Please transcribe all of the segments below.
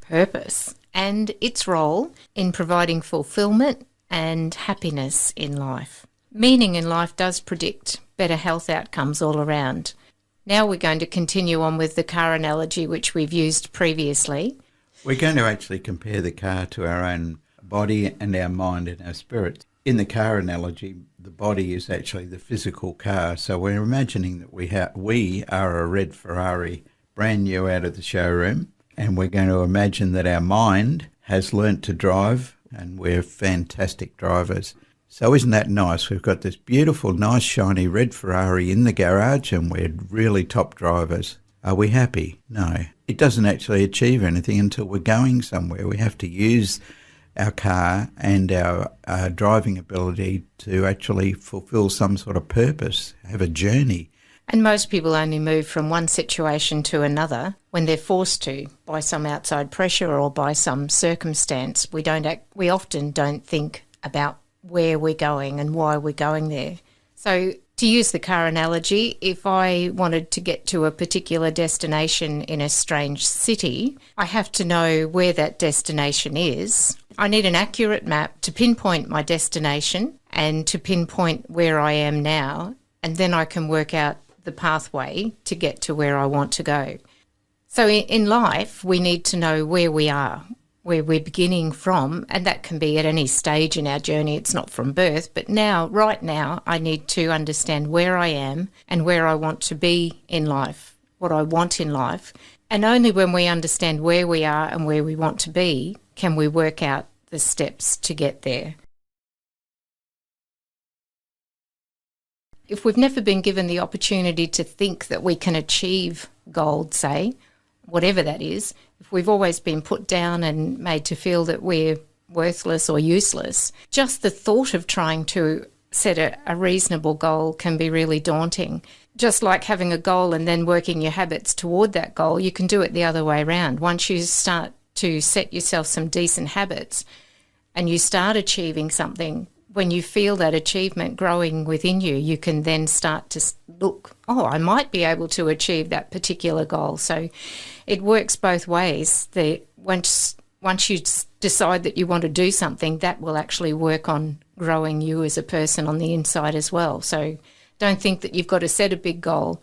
purpose and its role in providing fulfillment and happiness in life. Meaning in life does predict better health outcomes all around. Now we're going to continue on with the car analogy which we've used previously. We're going to actually compare the car to our own body and our mind and our spirit. In the car analogy, the body is actually the physical car. So we're imagining that we are a red Ferrari, brand new out of the showroom, and we're going to imagine that our mind has learnt to drive and we're fantastic drivers. So isn't that nice? We've got this beautiful, nice, shiny red Ferrari in the garage and we're really top drivers. Are we happy? No. It doesn't actually achieve anything until we're going somewhere. We have to use our car and our driving ability to actually fulfill some sort of purpose, have a journey. And most people only move from one situation to another when they're forced to by some outside pressure or by some circumstance. We often don't think about where we're going and why we're going there. So to use the car analogy, if I wanted to get to a particular destination in a strange city, I have to know where that destination is. I need an accurate map to pinpoint my destination and to pinpoint where I am now, and then I can work out the pathway to get to where I want to go. So in life, we need to know where we are, where we're beginning from, and that can be at any stage in our journey. It's not from birth, but right now, I need to understand where I am and where I want to be in life, what I want in life. And only when we understand where we are and where we want to be can we work out the steps to get there. If we've never been given the opportunity to think that we can achieve gold, say, whatever that is, if we've always been put down and made to feel that we're worthless or useless, just the thought of trying to set a reasonable goal can be really daunting. Just like having a goal and then working your habits toward that goal, you can do it the other way around. Once you start to set yourself some decent habits and you start achieving something, when you feel that achievement growing within you, you can then start to look, I might be able to achieve that particular goal. So it works both ways. Once you decide that you want to do something, that will actually work on growing you as a person on the inside as well. So don't think that you've got to set a big goal.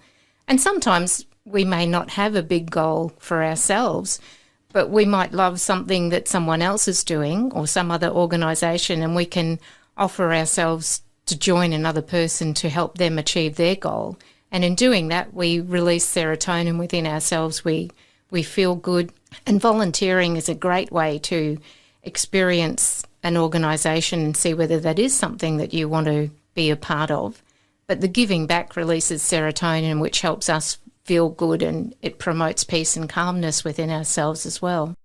And sometimes we may not have a big goal for ourselves, but we might love something that someone else is doing or some other organisation, and we can offer ourselves to join another person to help them achieve their goal. And in doing that, we release serotonin within ourselves. We feel good. And volunteering is a great way to experience an organisation and see whether that is something that you want to be a part of. But the giving back releases serotonin, which helps us feel good, and it promotes peace and calmness within ourselves as well.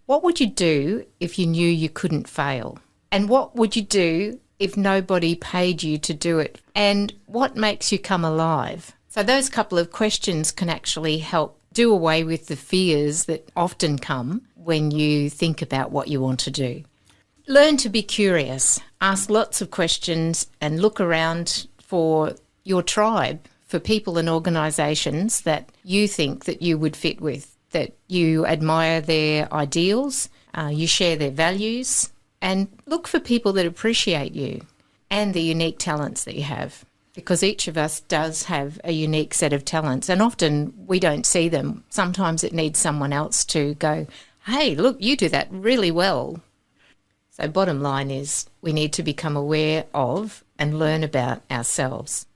What would you do if you knew you couldn't fail? And what would you do if nobody paid you to do it? And what makes you come alive? So those couple of questions can actually help do away with the fears that often come when you think about what you want to do. Learn to be curious. Ask lots of questions and look around for your tribe, for people and organisations that you think that you would fit with, that you admire their ideals, you share their values, and look for people that appreciate you and the unique talents that you have, because each of us does have a unique set of talents, and often we don't see them. Sometimes it needs someone else to go, hey, look, you do that really well. So bottom line is we need to become aware of and learn about ourselves.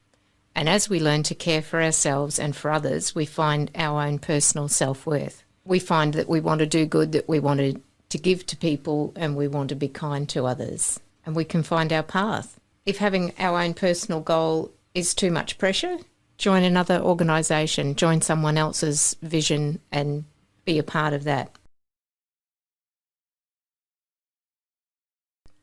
And as we learn to care for ourselves and for others, we find our own personal self-worth. We find that we want to do good, that we want to give to people, and we want to be kind to others. And we can find our path. If having our own personal goal is too much pressure, join another organisation, join someone else's vision and be a part of that.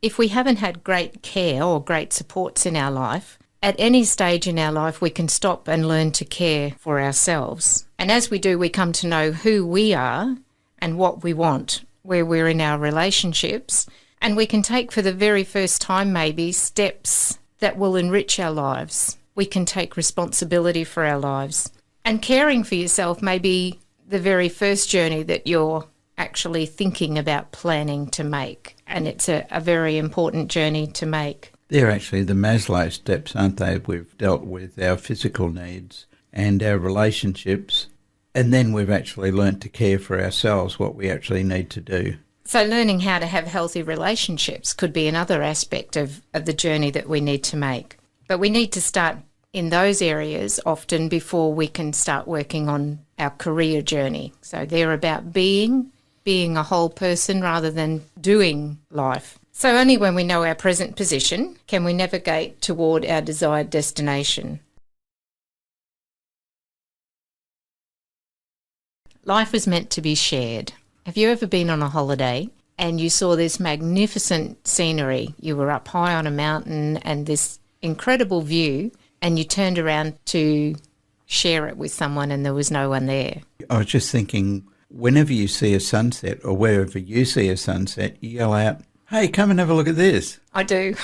If we haven't had great care or great supports in our life, at any stage in our life, we can stop and learn to care for ourselves. And as we do, we come to know who we are and what we want, where we're in our relationships. And we can take for the very first time maybe steps that will enrich our lives. We can take responsibility for our lives. And caring for yourself may be the very first journey that you're actually thinking about planning to make. And it's a very important journey to make. They're actually the Maslow steps, aren't they? We've dealt with our physical needs and our relationships, and then we've actually learnt to care for ourselves, what we actually need to do. So learning how to have healthy relationships could be another aspect of the journey that we need to make. But we need to start in those areas often before we can start working on our career journey. So they're about being a whole person rather than doing life. So only when we know our present position can we navigate toward our desired destination. Life is meant to be shared. Have you ever been on a holiday and you saw this magnificent scenery? You were up high on a mountain and this incredible view, and you turned around to share it with someone and there was no one there. I was just thinking, whenever you see a sunset or wherever you see a sunset, you yell out, "Hey, come and have a look at this." I do.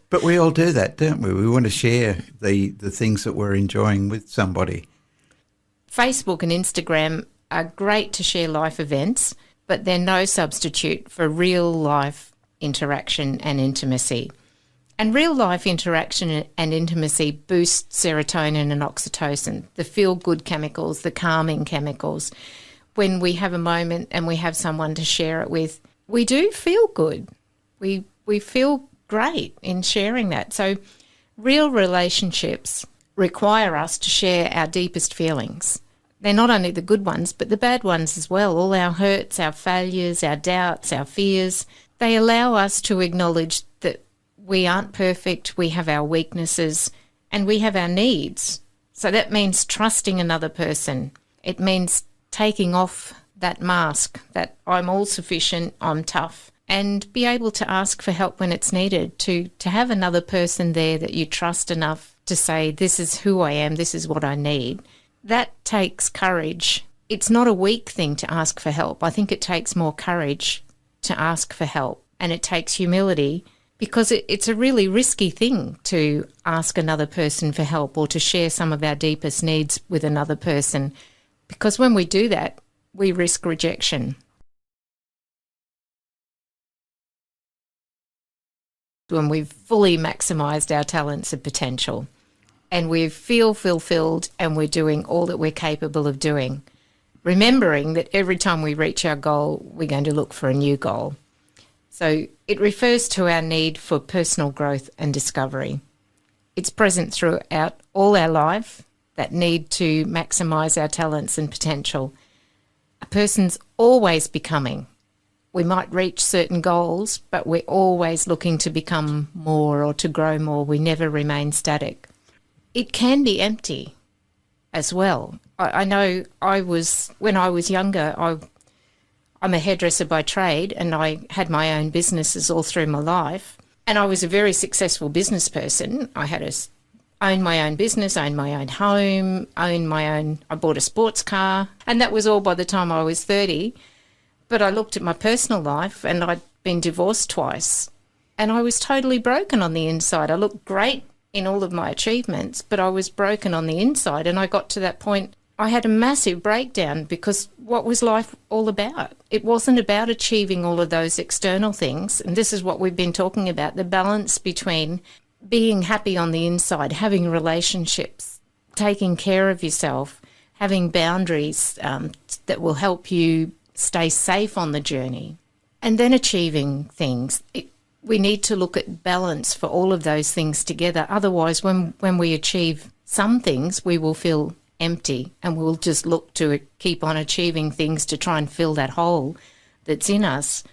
But we all do that, don't we? We want to share the things that we're enjoying with somebody. Facebook and Instagram are great to share life events, but they're no substitute for real life interaction and intimacy. And real life interaction and intimacy boosts serotonin and oxytocin, the feel-good chemicals, the calming chemicals. When we have a moment and we have someone to share it with, we do feel good. We feel great in sharing that. So real relationships require us to share our deepest feelings. They're not only the good ones, but the bad ones as well. All our hurts, our failures, our doubts, our fears. They allow us to acknowledge that we aren't perfect, we have our weaknesses, and we have our needs. So that means trusting another person. It means taking off that mask that I'm all sufficient, I'm tough, and be able to ask for help when it's needed, to have another person there that you trust enough to say, this is who I am, this is what I need. That takes courage. It's not a weak thing to ask for help. I think it takes more courage to ask for help, and it takes humility, because it's a really risky thing to ask another person for help or to share some of our deepest needs with another person, because when we do that, we risk rejection. When we've fully maximised our talents and potential and we feel fulfilled and we're doing all that we're capable of doing, remembering that every time we reach our goal, we're going to look for a new goal. So it refers to our need for personal growth and discovery. It's present throughout all our life, that need to maximise our talents and potential. A person's always becoming. We might reach certain goals, but we're always looking to become more or to grow more. We never remain static. It can be empty as well. I know when I was younger, I'm a hairdresser by trade, and I had my own businesses all through my life. And I was a very successful business person. I owned my own business, owned my own home, I bought a sports car. And that was all by the time I was 30. But I looked at my personal life and I'd been divorced twice. And I was totally broken on the inside. I looked great in all of my achievements, but I was broken on the inside. And I got to that point, I had a massive breakdown, because what was life all about? It wasn't about achieving all of those external things. And this is what we've been talking about, the balance between being happy on the inside, having relationships, taking care of yourself, having boundaries that will help you stay safe on the journey, and then achieving things. We need to look at balance for all of those things together. Otherwise, when we achieve some things, we will feel empty, and we'll just look to keep on achieving things to try and fill that hole that's in us.